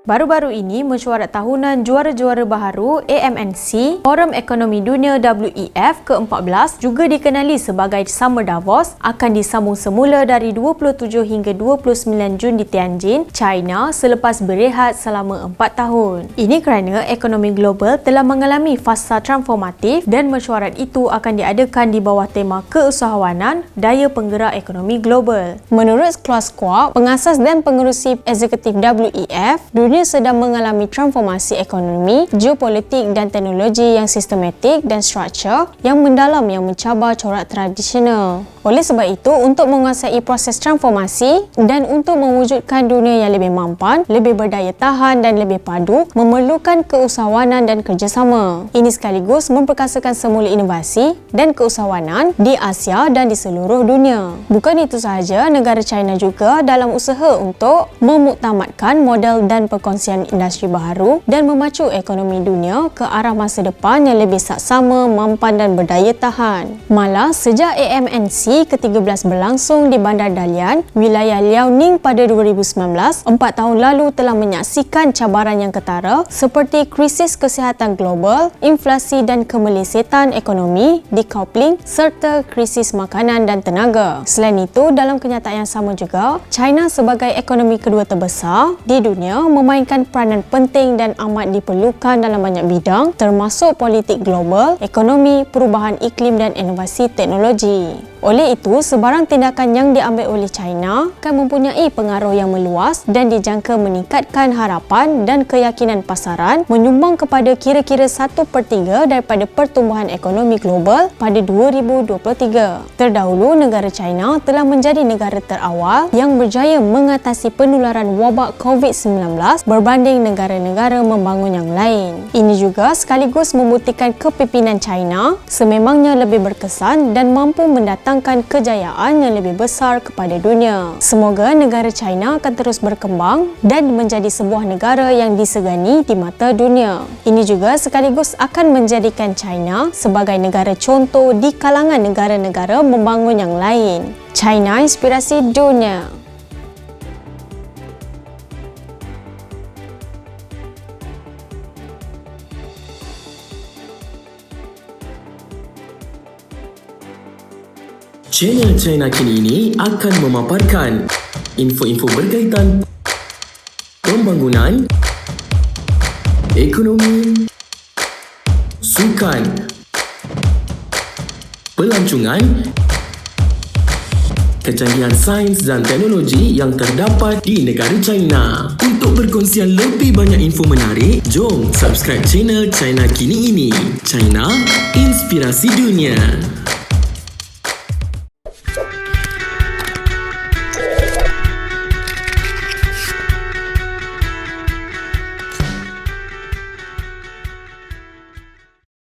Baru-baru ini, mesyuarat tahunan juara-juara baharu AMNC, Forum Ekonomi Dunia WEF ke-14 juga dikenali sebagai Summer Davos akan disambung semula dari 27 hingga 29 Jun di Tianjin, China selepas berehat selama 4 tahun. Ini kerana ekonomi global telah mengalami fasa transformatif dan mesyuarat itu akan diadakan di bawah tema keusahawanan daya penggerak ekonomi global. Menurut Klaus Schwab, pengasas dan pengerusi eksekutif WEF, dunia sedang mengalami transformasi ekonomi, geopolitik dan teknologi yang sistematik dan struktur yang mendalam yang mencabar corak tradisional. Oleh sebab itu, untuk menguasai proses transformasi dan untuk mewujudkan dunia yang lebih mampan, lebih berdaya tahan dan lebih padu, memerlukan keusahawanan dan kerjasama. Ini sekaligus memperkasakan semula inovasi dan keusahawanan di Asia dan di seluruh dunia. Bukan itu sahaja, negara China juga dalam usaha untuk memuktamadkan model dan perkongsian industri baharu dan memacu ekonomi dunia ke arah masa depan yang lebih saksama, mampan dan berdaya tahan. Malah, sejak AMNC ke-13 berlangsung di Bandar Dalian, wilayah Liaoning pada 2019, 4 tahun lalu telah menyaksikan cabaran yang ketara seperti krisis kesihatan global, inflasi dan kemelesetan ekonomi, decoupling serta krisis makanan dan tenaga. Selain itu, dalam kenyataan yang sama juga, China sebagai ekonomi kedua terbesar di dunia memainkan peranan penting dan amat diperlukan dalam banyak bidang termasuk politik global, ekonomi, perubahan iklim dan inovasi teknologi. Oleh itu, sebarang tindakan yang diambil oleh China akan mempunyai pengaruh yang meluas dan dijangka meningkatkan harapan dan keyakinan pasaran, menyumbang kepada kira-kira 1/3 daripada pertumbuhan ekonomi global pada 2023. Terdahulu, negara China telah menjadi negara terawal yang berjaya mengatasi penularan wabak COVID-19 berbanding negara-negara membangun yang lain. Ini juga sekaligus membuktikan kepimpinan China sememangnya lebih berkesan dan mampu mendatangkan kejayaan yang lebih besar kepada dunia. Semoga negara China akan terus berkembang dan menjadi sebuah negara yang disegani di mata dunia. Ini juga sekaligus akan menjadikan China sebagai negara contoh di kalangan negara-negara membangun yang lain. China Inspirasi Dunia. Channel China Kini ini akan memaparkan info-info berkaitan pembangunan, ekonomi, sukan, pelancongan, kecanggihan sains dan teknologi yang terdapat di negara China. Untuk perkongsian lebih banyak info menarik, jom subscribe channel China Kini ini. China Inspirasi Dunia.